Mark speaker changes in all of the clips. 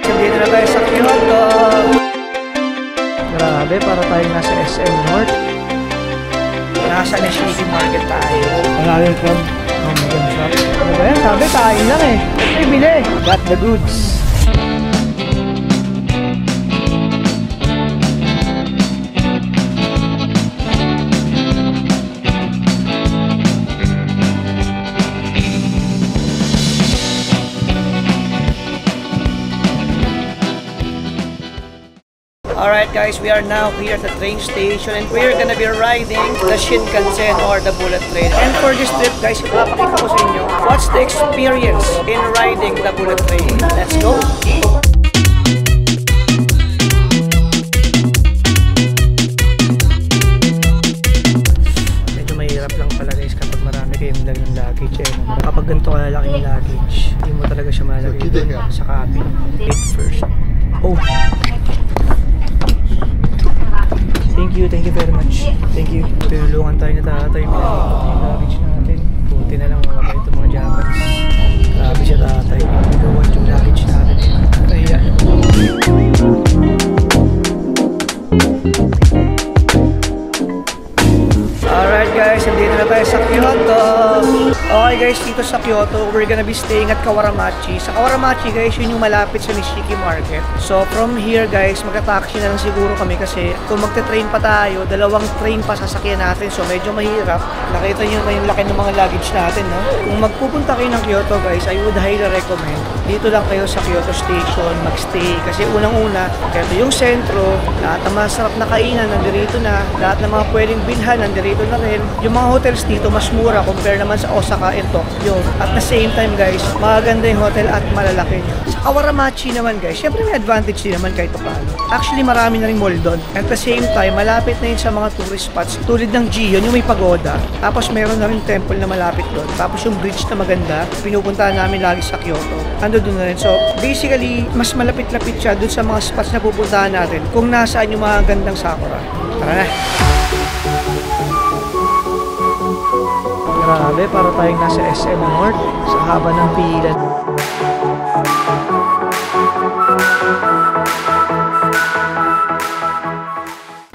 Speaker 1: Dito na tayo sa Kyoto. Grabe, para tayong nasa SM North. Nasa Nishiki Market tayo. Maraming club. Oh my God, shop. Ano ba yan? Sabi, kain lang eh. Ay, bili. Got the goods. Alright guys, we are now here at the train station and we're gonna be riding the Shinkansen or the bullet train. And for this trip guys, ipapakita ko sa inyo what's the experience in riding the bullet train. Let's go! Medyo mahirap lang pala guys kapag marami kayong laging luggage eh. Kapag ganito kalalaking luggage, hindi mo talaga siya malagay doon sa cabin. Wait first. Oh! Thank you very much. Thank you. Tulungan tayo na tatay. Yung luggage natin. Buti na lang mga ito mga Japanese. Grabe siya tatay. Nagawan yung luggage natin. Ayan. Alright guys, nandito na tayo sa Kyoto. Okay guys, dito sa Kyoto, we're gonna be staying at Kawaramachi. Sa Kawaramachi guys, yun yung malapit sa Nishiki Market. So from here guys, magta-taxi na lang siguro kami kasi kung magte-train pa tayo, dalawang train pa sasakyan natin. So medyo mahirap. Nakita nyo na yung laki ng mga luggage natin, no? Kung magpupunta kayo ng Kyoto guys, I would highly recommend dito lang kayo sa Kyoto Station magstay. Kasi unang-una, ito yung sentro, lahat ng masarap na kainan nandirito na, lahat ng mga pwedeng bilhan nandirito na rin. Yung mga hotels dito mas mura compare naman sa Osaka and Tokyo. At the same time guys, magaganda yung hotel at malalaki nyo. Sa Kawaramachi naman guys, syempre may advantage din naman kahit paano. Actually marami na rin mall doon. At the same time, malapit na yun sa mga tourist spots tulad ng Gion, yung may pagoda. Tapos meron na rin temple na malapit doon. Tapos yung bridge na maganda, pinupuntahan namin lagi sa Kyoto. Ando doon na rin. So basically, mas malapit-lapit siya doon sa mga spots na pupuntahan natin kung nasaan yung mga gandang sakura. Tara na! Grabe, para tayong nasa SM North sa haba ng pila.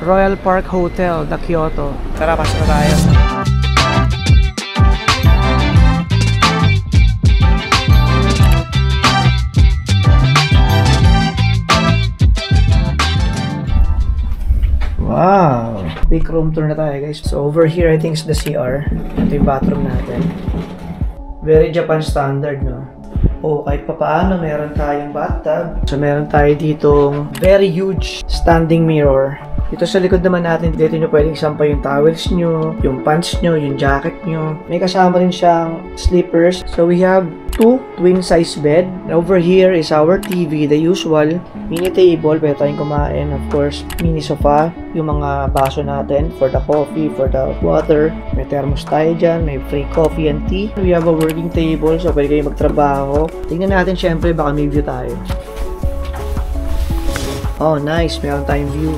Speaker 1: Royal Park Hotel, The Kyoto. Tara, pasok na tayo. Wow! Big room tour na tayo guys. So over here I think is the CR. Ito yung bathroom natin. Very Japan standard, no? O kahit papaano meron tayong bathtub. So meron tayo ditong very huge standing mirror. Dito sa likod naman natin, dito nyo pwedeng sampay yung towels nyo, yung pants nyo, yung jacket nyo. May kasama rin siyang slippers. So we have 2 twin size bed. Over here is our TV, the usual. Mini table, pwede tayong kumain. Of course, mini sofa. Yung mga baso natin for the coffee, for the water. May thermos tayo dyan, may free coffee and tea. We have a working table, so pwede kayo magtrabaho. Tingnan natin syempre, baka may view tayo. Oh, nice. Meron tayong view.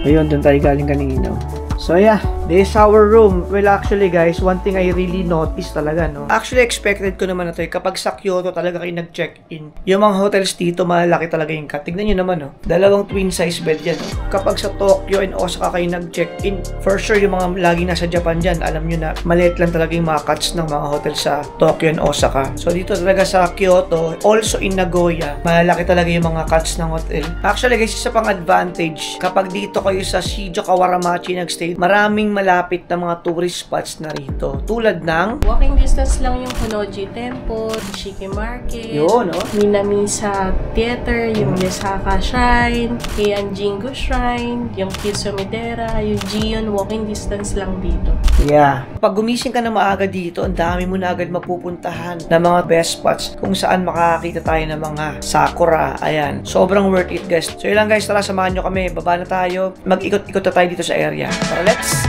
Speaker 1: Ayun, doon tayo galing kanina. So yeah, this is our room. Well actually guys, one thing I really noticed talaga, no? Actually expected ko naman na to, kapag sa Kyoto talaga kayo nag-check-in. Yung mga hotels dito, malaki talaga yung cut. Tignan nyo naman, no? Dalawang twin size bed yan, no? Kapag sa Tokyo and Osaka kayo nag-check-in, for sure yung mga lagi nasa Japan dyan, alam nyo na maliit lang talaga yung mga cuts ng mga hotel sa Tokyo and Osaka. So dito talaga sa Kyoto, also in Nagoya, malaki talaga yung mga cuts ng hotel. Actually guys, isa pang advantage, kapag dito kayo sa Shijo Kawaramachi nag-stay, maraming malapit na mga tourist spots na rito. Tulad ng
Speaker 2: walking distance lang yung Honoji Temple, Nishiki Market,
Speaker 1: yun, no?
Speaker 2: Minamisa Theater, yung Yesaka Shrine, Heian Jingu Shrine, yung Kitsumidera, yung Gion, walking distance lang dito.
Speaker 1: Yeah. Pag gumising ka na maaga dito, ang dami mo na agad mapupuntahan na mga best spots kung saan makakakita tayo ng mga sakura. Ayan. Sobrang worth it guys. So yun lang guys, tara samahan nyo kami. Baba na tayo. Mag-ikot-ikot na tayo dito sa area. Tara, let's!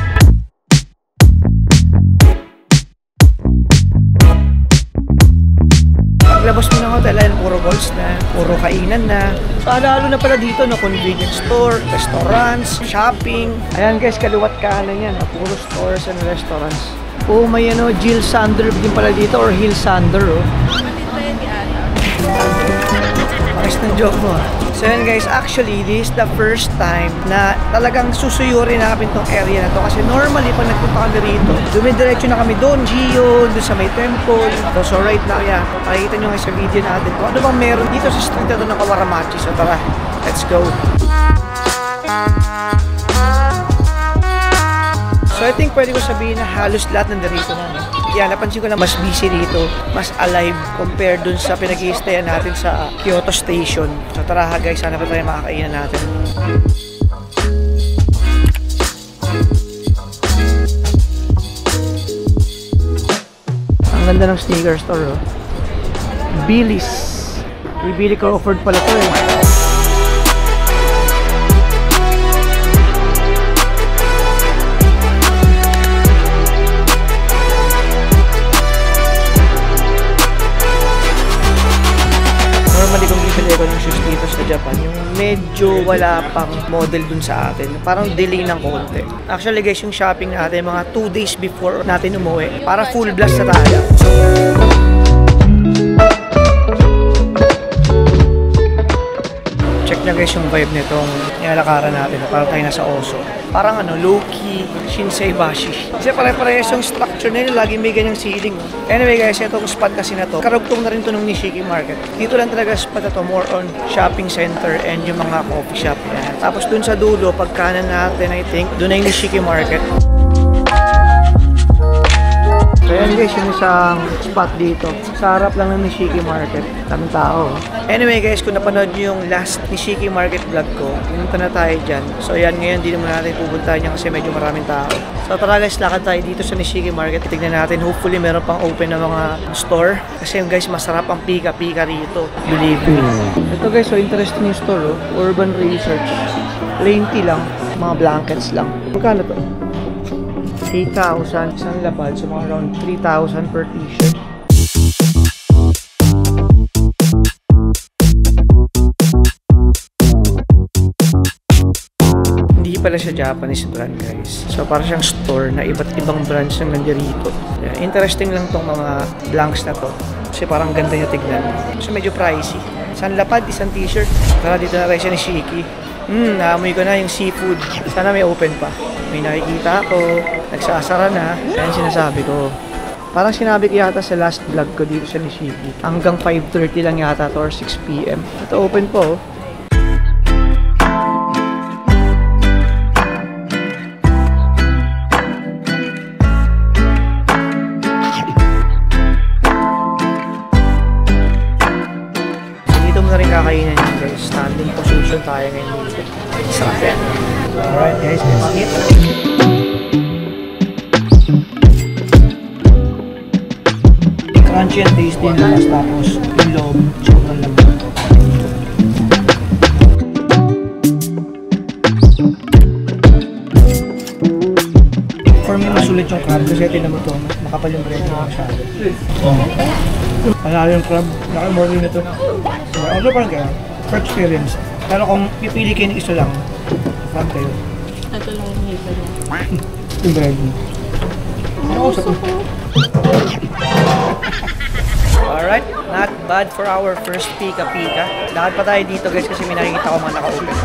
Speaker 1: Paglabas mo ng hotel, ayan, puro malls na, puro kainan na. So, lalo na pala dito, no, convenience store, restaurants, shopping. Ayan guys, kaliwat kanan yan, puro stores and restaurants. Oh, may ano, Jill Sander din pala dito, or Hill Sander, oh. Bangis ng joke mo. So yun guys, actually, this is the first time na talagang susuyurin namin tong area na to. Kasi normally, pag nagpunta kami rito, dumidiretso na kami doon, Gion, doon sa may temple. So right now, yeah, makikita nyo nga sa video natin kung ano bang meron dito sa street na to ng Kawaramachi. So tara, let's go. So I think pwede ko sabihin na halos lahat nandito na. Yeah, napansin ko na mas busy dito, mas alive compared dun sa pinag-i-stayan natin sa Kyoto Station. So tara ha guys, sana pa tayo makakainan natin. Ang ganda ng sneaker store, oh. Billy's. Billy Crawford pala to eh. Normally kung bibili ko ng shoes dito sa Japan, yung medyo wala pang model dun sa atin. Parang delay ng konti. Actually guys, yung shopping natin, mga 2 days before natin umuwi, para full blast na tayo. Check nyo guys yung vibe nitong nilalakaran natin. Parang tayo nasa Oso. Parang ano, low-key, Shinseibashi. Kasi pare-parehas yung structure nila, lagi may ganyang ceiling. Anyway guys, itong spot kasi na to, karugtong na rin to ng Nishiki Market. Dito lang talaga spot na to, more on shopping center and yung mga coffee shop. Yan. Tapos dun sa dulo, pag kanan natin, I think, dun ay Nishiki Market. So yan guys, yung isang spot dito. Sa harap lang ng Nishiki Market. Daming tao. Anyway guys, kung napanood nyo yung last Nishiki Market vlog ko, pumunta na tayo dyan. So yan, ngayon di naman natin pupuntahan yan kasi medyo maraming tao. So tara guys, lakad tayo dito sa Nishiki Market. Tignan natin, hopefully meron pang open na mga store. Kasi yung guys, masarap ang pika-pika rito. Believe me. Ito guys, so interesting yung store, oh. Urban Research. Plainty lang. Mga blankets lang. Magkano to? 8,000 isang lapad, so mga around 3,000 per t-shirt. Hindi pala siya Japanese brand guys. So para siyang store na iba't ibang brands na nandirito. Yeah, interesting lang tong mga blanks na to. Kasi parang ganda niya tignan. So medyo pricey. Isang lapad, isang t-shirt. Tara dito na tayo siya ni Shiki. Naamoy ko na yung seafood. Sana may open pa. May nakikita ako, nagsasara na. Yan sinasabi ko. Parang sinabi ko yata sa last vlog ko dito sa Nishiki. Hanggang 5:30 lang yata to or 6 PM. Ito open po. Dito mo na rin kakainan yun guys. Standing position tayo ngayon dito. Sarap yan. Alright guys, let's eat. Crunchy and tasty yung labas, tapos yung loob, sobrang lambot. For me, masulit yung crab kasi tinan mo ito, makapal yung bread na masyado. Panalo yung crab, naka-morning nito. Also parang kaya, for experience. Pero kung pipili kayo ng isa lang, crab kayo.
Speaker 2: Ito lang yung hiba niya.
Speaker 1: Yung bread mo. Ano sa ito? Alright, not bad for our first pika-pika. Lakad pa tayo dito guys kasi may nakikita ko mga naka-open.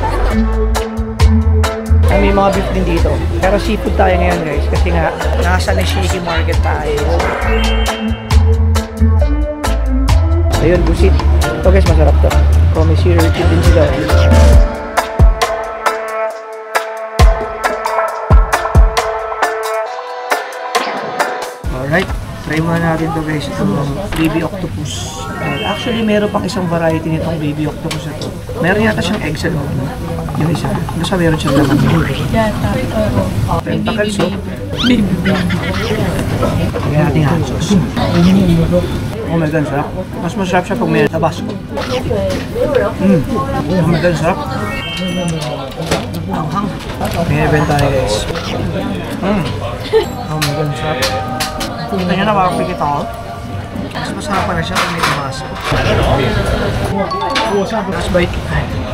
Speaker 1: May mga beef din dito. Pero seafood tayo ngayon guys kasi nga nasa Nishiki Market tayo. Ayun, busit. Ito guys, masarap to. Promise you, urchin din sila. Alright, try muna natin to guys, itong baby octopus. Actually, meron pang isang variety nitong baby octopus na to. Meron yata siyang egg sa loob. Yung isa. Basta meron siyang laman.
Speaker 2: Yata, oo.
Speaker 1: Tentacles, so.
Speaker 2: Baby.
Speaker 1: Lagyan natin hot sauce. Oh my God, sarap. Mas masarap siya pag may tabasco. Oh my God, sarap. Anghang. May event tayo guys. Oh my God, sarap. Kita nyo na, makapikit ako. Mas masarap pa na siya pag may tabasco. Last bite.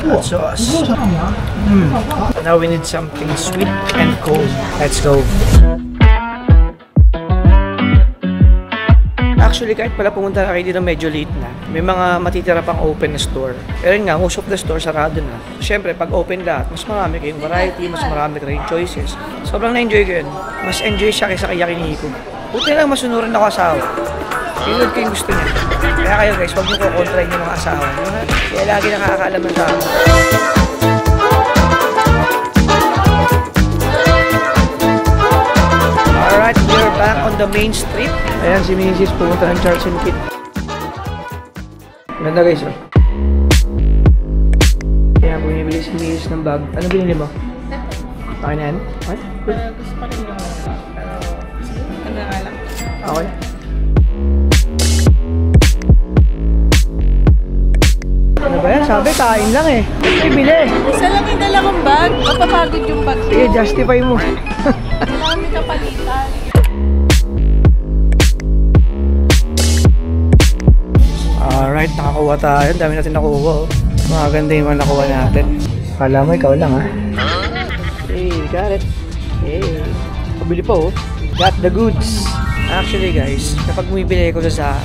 Speaker 1: Hot sauce. Now we need something sweet and cold. Let's go. Actually, kahit pala pumunta na kayo dito medyo late na, may mga matitira pang open na store. Pero yun nga, most of the store sarado na. Siyempre, pag open lahat, mas marami kayong variety, mas marami kayong choices. Sobrang na-enjoy ko yun. Mas enjoy siya kaysa kay Yakiniku. Buti lang masunuran ako asawa. Pinod ko yung gusto niya. Kaya kayo guys, huwag niyo kukontrahin yung mga asawa. Kaya lagi nakakaalam ng tao. Alright, we're back on the main street. Ayan si Mrs. pumunta ng Charles & Kit. Ganda guys, oh. Kaya bumibili si Mrs. ng bag. Ano binili mo? Okay na yan? What?
Speaker 2: Gusto pa rin yung ano nga lang.
Speaker 1: Okay. Ano ba yan? Sabi, kain lang eh. Ay, bili.
Speaker 2: Isa lang yung dala kong bag. Mapapagod yung bag.
Speaker 1: Sige, justify mo.
Speaker 2: Kailangan may kapalitan.
Speaker 1: Alright, nakakuha tayo. Dami natin nakuha. Oh. Maganda yung mga nakuha natin. Kala mo, ikaw lang ha. Hey, got it. Hey. Pabili pa oh. Got the goods. Actually guys, kapag bumibili ko sa Zara,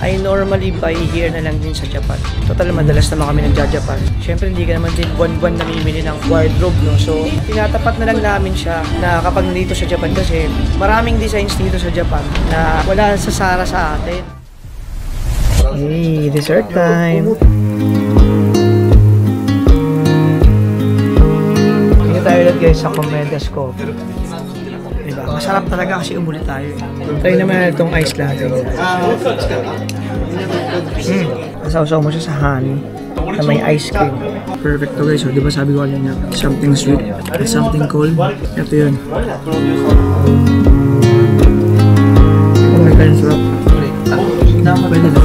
Speaker 1: I normally buy here na lang din sa Japan. Total, madalas naman kami nagja-Japan. Siyempre, hindi ka naman din buwan-buwan namimili ng wardrobe, no? So, tinatapat na lang namin siya na kapag nandito sa Japan kasi maraming designs dito sa Japan na wala sa Zara sa atin. Hey, dessert time! Tingnan tayo ulit guys sa Comedias Coffee. Diba? Masarap talaga kasi umulit tayo. Try naman itong ice latte. Nasaw-saw mo siya sa honey na may ice cream. Perfect to guys. So, diba sabi ko kanina, something sweet and something cold. Ito yun. Oh my God, sarap. Pwede na.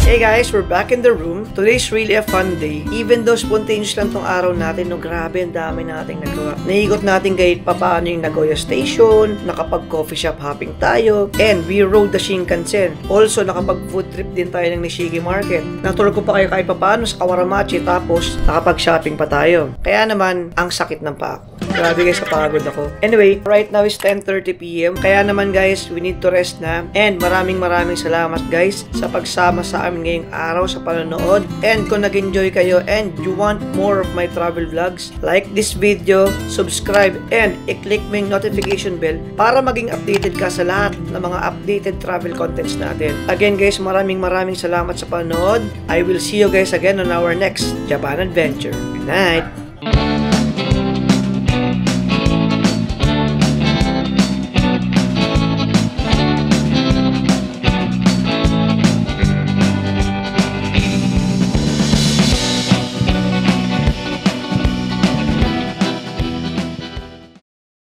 Speaker 1: Hey guys, we're back in the room. Today's really a fun day. Even though spontaneous lang tong araw natin, no, grabe, ang dami nating nagawa. Naigot natin kahit papaano yung Nagoya Station, nakapag-coffee shop hopping tayo, and we rode the Shinkansen. Also, nakapag-food trip din tayo ng Nishiki Market. Naturo ko pa kayo kahit papaano sa Kawaramachi, tapos nakapag-shopping pa tayo. Kaya naman, ang sakit ng paa ko. Grabe guys, kapagod ako. Anyway, right now is 10:30 PM. Kaya naman guys, we need to rest na. And maraming salamat guys sa pagsama sa amin ngayong araw sa panonood. And kung nag-enjoy kayo and you want more of my travel vlogs, like this video, subscribe, and i-click mo yung notification bell para maging updated ka sa lahat ng mga updated travel contents natin. Again guys, maraming salamat sa panonood. I will see you guys again on our next Japan adventure. Good night!